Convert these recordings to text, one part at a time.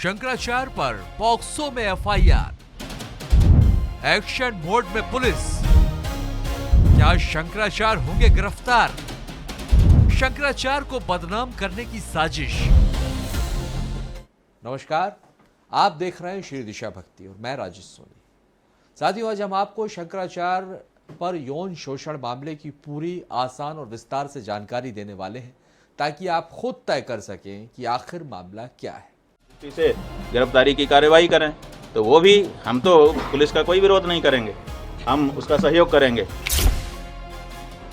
शंकराचार्य पर पॉक्सो में FIR, action mode में पुलिस। क्या शंकराचार्य होंगे गिरफ्तार? शंकराचार्य को बदनाम करने की साजिश। नमस्कार, आप देख रहे हैं श्री दिशा भक्ति और मैं राजेश सोनी। साथियों, आज हम आपको शंकराचार्य पर यौन शोषण मामले की पूरी आसान और विस्तार से जानकारी देने वाले हैं, ताकि आप खुद तय कर सकें कि आखिर मामला क्या है। इसे गिरफ्तारी की कार्यवाही करें तो वो भी, हम तो पुलिस का कोई विरोध नहीं करेंगे, हम उसका सहयोग करेंगे।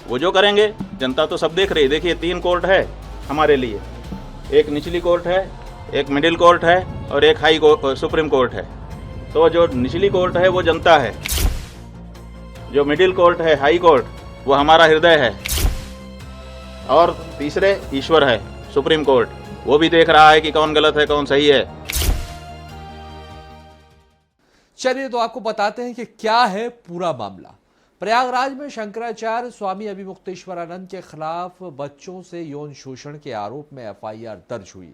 वो जो करेंगे जनता तो सब देख रही। देखिए, 3 कोर्ट है हमारे लिए, एक निचली कोर्ट है, एक मिडिल कोर्ट है और एक हाई कोर्ट, सुप्रीम कोर्ट है। तो जो निचली कोर्ट है वो जनता है, जो मिडिल कोर्ट है, हाई कोर्ट, वो हमारा हृदय है, और तीसरे ईश्वर है, सुप्रीम कोर्ट। वो भी देख रहा है कि कौन गलत है कौन सही है। चलिए तो आपको बताते हैं कि क्या है पूरा मामला। प्रयागराज में शंकराचार्य स्वामी अभिमुक्तेश्वरानंद के खिलाफ बच्चों से यौन शोषण के आरोप में एफआईआर दर्ज हुई।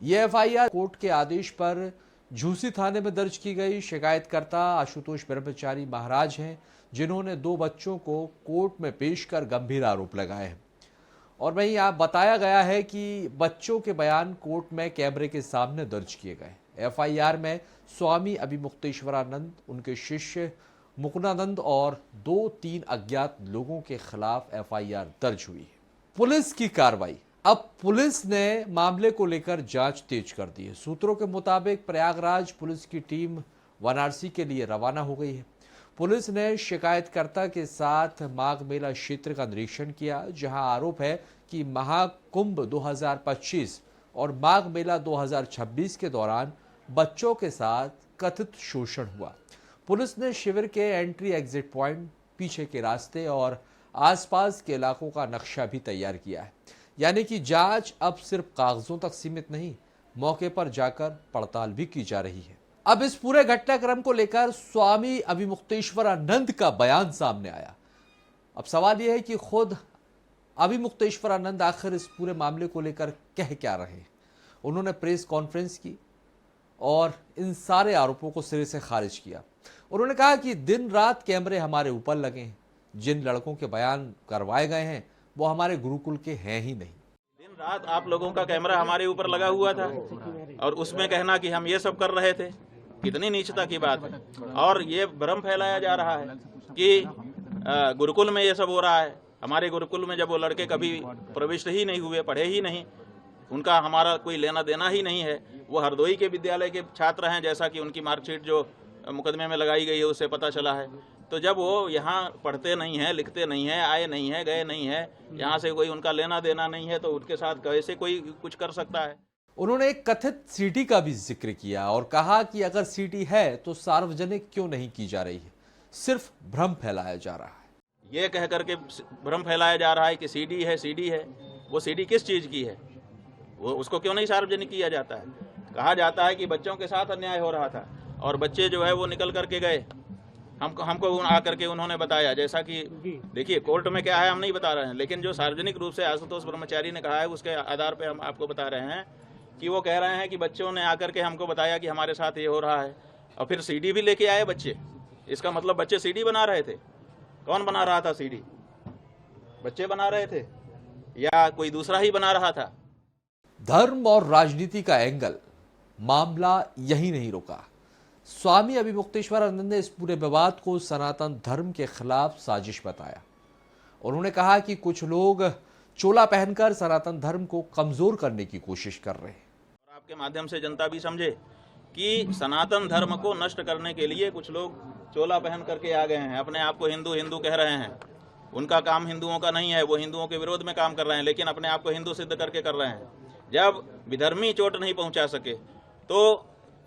यह एफआईआर कोर्ट के आदेश पर झूसी थाने में दर्ज की गई। शिकायतकर्ता आशुतोष ब्रह्मचारी महाराज हैं, जिन्होंने 2 बच्चों को कोर्ट में पेश कर गंभीर आरोप लगाए हैं। और वहीं आप बताया गया है कि बच्चों के बयान कोर्ट में कैमरे के सामने दर्ज किए गए। एफआईआर में स्वामी अभिमुक्तेश्वरानंद, उनके शिष्य मुकुंदानंद और 2-3 अज्ञात लोगों के खिलाफ एफआईआर दर्ज हुई है। पुलिस की कार्रवाई। अब पुलिस ने मामले को लेकर जांच तेज कर दी है। सूत्रों के मुताबिक प्रयागराज पुलिस की टीम वाराणसी के लिए रवाना हो गई है। पुलिस ने शिकायतकर्ता के साथ माघ मेला क्षेत्र का निरीक्षण किया, जहां आरोप है कि महाकुंभ 2025 और माघ मेला 2026 के दौरान बच्चों के साथ कथित शोषण हुआ। पुलिस ने शिविर के एंट्री एग्जिट पॉइंट, पीछे के रास्ते और आसपास के इलाकों का नक्शा भी तैयार किया है। यानी कि जांच अब सिर्फ कागजों तक सीमित नहीं, मौके पर जाकर पड़ताल भी की जा रही है। अब इस पूरे घटनाक्रम को लेकर स्वामी अभिमुक्तेश्वरानंद का बयान सामने आया। अब सवाल यह है कि खुद अभिमुक्तेश्वरानंद आखिर इस पूरे मामले को लेकर कह क्या रहे हैं। उन्होंने प्रेस कॉन्फ्रेंस की और इन सारे आरोपों को सिरे से खारिज किया। उन्होंने कहा कि दिन रात कैमरे हमारे ऊपर लगे हैं। जिन लड़कों के बयान करवाए गए हैं वो हमारे गुरुकुल के हैं ही नहीं। दिन रात आप लोगों का कैमरा हमारे ऊपर लगा हुआ था और उसमें कहना कि हम ये सब कर रहे थे, कितनी नीचता की बात है। और ये भ्रम फैलाया जा रहा है कि गुरुकुल में ये सब हो रहा है। हमारे गुरुकुल में जब वो लड़के कभी प्रविष्ट ही नहीं हुए, पढ़े ही नहीं, उनका हमारा कोई लेना देना ही नहीं है। वो हरदोई के विद्यालय के छात्र हैं, जैसा कि उनकी मार्कशीट जो मुकदमे में लगाई गई है उससे पता चला है। तो जब वो यहाँ पढ़ते नहीं हैं, लिखते नहीं हैं, आए नहीं हैं, गए नहीं हैं, यहाँ से कोई उनका लेना देना नहीं है, तो उनके साथ कैसे कोई कुछ कर सकता है। उन्होंने एक कथित सीडी का भी जिक्र किया और कहा कि अगर सीडी है तो सार्वजनिक क्यों नहीं की जा रही है, सिर्फ भ्रम फैलाया जा रहा है। ये कह करके भ्रम फैलाया जा रहा है कि सीडी है, सीडी है। वो सीडी किस चीज़ की है, वो उसको क्यों नहीं सार्वजनिक किया जाता है। कहा जाता है कि बच्चों के साथ अन्याय हो रहा था और बच्चे जो है वो निकल करके गए, हमको आकर के उन्होंने बताया। जैसा कि देखिए, कोर्ट में क्या है हम नहीं बता रहे हैं, लेकिन जो सार्वजनिक रूप से आशुतोष ब्रह्मचारी ने कहा है उसके आधार पे हम आपको बता रहे हैं कि वो कह रहे हैं कि बच्चों ने आकर के हमको बताया कि हमारे साथ ये हो रहा है, और फिर सीडी भी लेके आए बच्चे। इसका मतलब बच्चे सीडी बना रहे थे। कौन बना रहा था सीडी? बच्चे बना रहे थे या कोई दूसरा ही बना रहा था? धर्म और राजनीति का एंगल, मामला यही नहीं रुका। स्वामी अभिमुक्तेश्वरानंद ने इस पूरे विवाद को सनातन धर्म के खिलाफ साजिश बताया। उन्होंने कहा कि कुछ लोग चोला पहनकर सनातन धर्म को कमजोर करने की कोशिश कर रहे हैं। और आपके माध्यम से जनता भी समझे कि सनातन धर्म को नष्ट करने के लिए कुछ लोग चोला पहन करके आ गए हैं, अपने आप को हिंदू हिंदू कह रहे हैं। उनका काम हिंदुओं का नहीं है, वो हिंदुओं के विरोध में काम कर रहे हैं, लेकिन अपने आप को हिंदू सिद्ध करके कर रहे हैं। जब विधर्मी चोट नहीं पहुंचा सके तो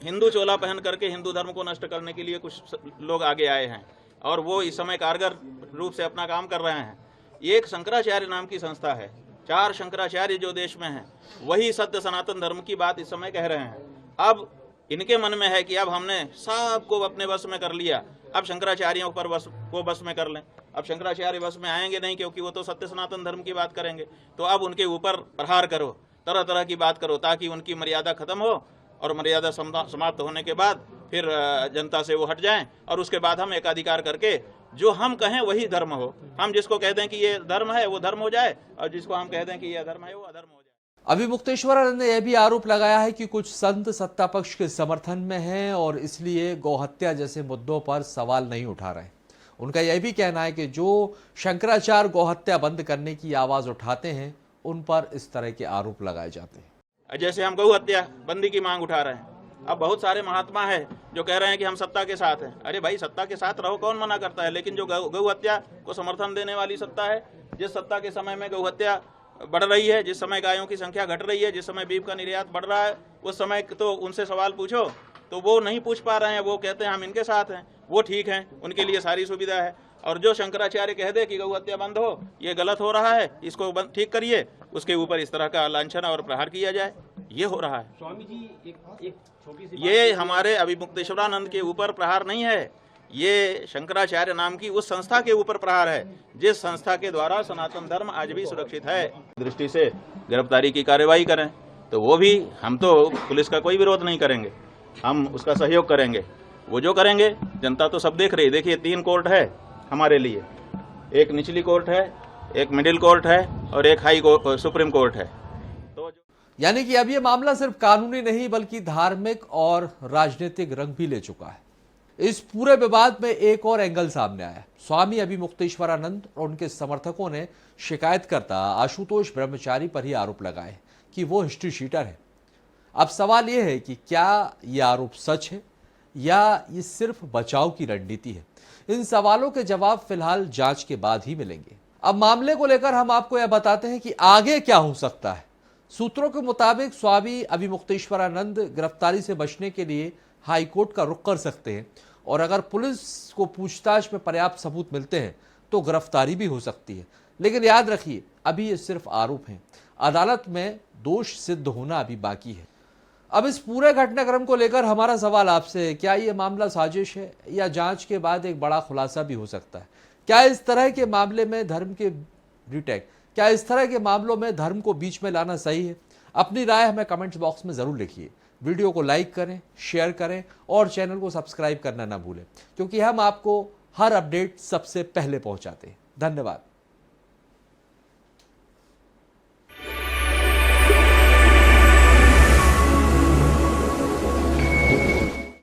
हिंदू चोला पहन करके हिंदू धर्म को नष्ट करने के लिए कुछ लोग आगे आए हैं और वो इस समय कारगर रूप से अपना काम कर रहे हैं। एक शंकराचार्य नाम की संस्था है, 4 शंकराचार्य जो देश में हैं, वही सत्य सनातन धर्म की बात इस समय कह रहे हैं। अब इनके मन में है कि अब हमने सबको अपने वश में कर लिया, अब शंकराचार्यों पर बस में कर लें। अब शंकराचार्य बस में आएंगे नहीं, क्योंकि वो तो सत्य सनातन धर्म की बात करेंगे। तो अब उनके ऊपर प्रहार करो, तरह तरह की बात करो, ताकि उनकी मर्यादा खत्म हो और मर्यादा समाप्त होने के बाद फिर जनता से वो हट जाएं और उसके बाद हम एकाधिकार करके जो हम कहें वही धर्म हो। हम जिसको कह दें कि ये धर्म है वो धर्म हो जाए और जिसको हम कह दें कि ये अधर्म है वो अधर्म हो जाए। अभी मुक्तेश्वरानंद ने यह भी आरोप लगाया है कि कुछ संत सत्ता पक्ष के समर्थन में हैं और इसलिए गौहत्या जैसे मुद्दों पर सवाल नहीं उठा रहे। उनका यह भी कहना है कि जो शंकराचार्य गौहत्या बंद करने की आवाज उठाते हैं उन पर इस तरह के आरोप लगाए जाते हैं। जैसे हम गौ हत्या बंदी की मांग उठा रहे हैं, अब बहुत सारे महात्मा है जो कह रहे हैं कि हम सत्ता के साथ हैं। अरे भाई, सत्ता के साथ रहो, कौन मना करता है, लेकिन जो गौ हत्या को समर्थन देने वाली सत्ता है, जिस सत्ता के समय में गौ हत्या बढ़ रही है, जिस समय गायों की संख्या घट रही है, जिस समय बीफ का निर्यात बढ़ रहा है, उस समय तो उनसे सवाल पूछो तो वो नहीं पूछ पा रहे हैं। वो कहते हैं हम इनके साथ हैं, वो ठीक हैं, उनके लिए सारी सुविधा है। और जो शंकराचार्य कह दे कि गौ हत्या बंद हो, ये गलत हो रहा है, इसको ठीक करिए, उसके ऊपर इस तरह का लांछन और प्रहार किया जाए, ये हो रहा है। स्वामी जी, एक छोटी सी ये हमारे अभिमुक्तेश्वरानंद के ऊपर प्रहार नहीं है, ये शंकराचार्य नाम की उस संस्था के ऊपर प्रहार है जिस संस्था के द्वारा सनातन धर्म आज भी सुरक्षित है। दृष्टि से गिरफ्तारी की कार्यवाही करें तो वो भी, हम तो पुलिस का कोई विरोध नहीं करेंगे, हम उसका सहयोग करेंगे। वो जो करेंगे जनता तो सब देख रही है। देखिए 3 कोर्ट है हमारे लिए, एक निचली कोर्ट है, एक मिडिल कोर्ट है और एक हाई कोर्ट, सुप्रीम कोर्ट है। तो यानी कि अब यह मामला सिर्फ कानूनी नहीं बल्कि धार्मिक और राजनीतिक रंग भी ले चुका है। इस पूरे विवाद में एक और एंगल सामने आया। स्वामी अभिमुक्तेश्वरानंद और उनके समर्थकों ने शिकायतकर्ता आशुतोष ब्रह्मचारी पर ही आरोप लगाए कि वो हिस्ट्री शीटर है। अब सवाल यह है कि क्या यह आरोप सच है या ये सिर्फ बचाव की रणनीति है। इन सवालों के जवाब फिलहाल जांच के बाद ही मिलेंगे। अब मामले को लेकर हम आपको यह बताते हैं कि आगे क्या हो सकता है। सूत्रों के मुताबिक स्वामी अभिमुक्तेश्वरानंद गिरफ्तारी से बचने के लिए हाईकोर्ट का रुख कर सकते हैं और अगर पुलिस को पूछताछ में पर्याप्त सबूत मिलते हैं तो गिरफ्तारी भी हो सकती है। लेकिन याद रखिए, अभी ये सिर्फ आरोप हैं, अदालत में दोष सिद्ध होना अभी बाकी है। अब इस पूरे घटनाक्रम को लेकर हमारा सवाल आपसे है, क्या ये मामला साजिश है या जांच के बाद एक बड़ा खुलासा भी हो सकता है? क्या इस तरह के मामले में धर्म के रिटेक, क्या इस तरह के मामलों में धर्म को बीच में लाना सही है? अपनी राय हमें कमेंट्स बॉक्स में जरूर लिखिए। वीडियो को लाइक करें, शेयर करें और चैनल को सब्सक्राइब करना ना भूलें, क्योंकि हम आपको हर अपडेट सबसे पहले पहुंचाते हैं। धन्यवाद।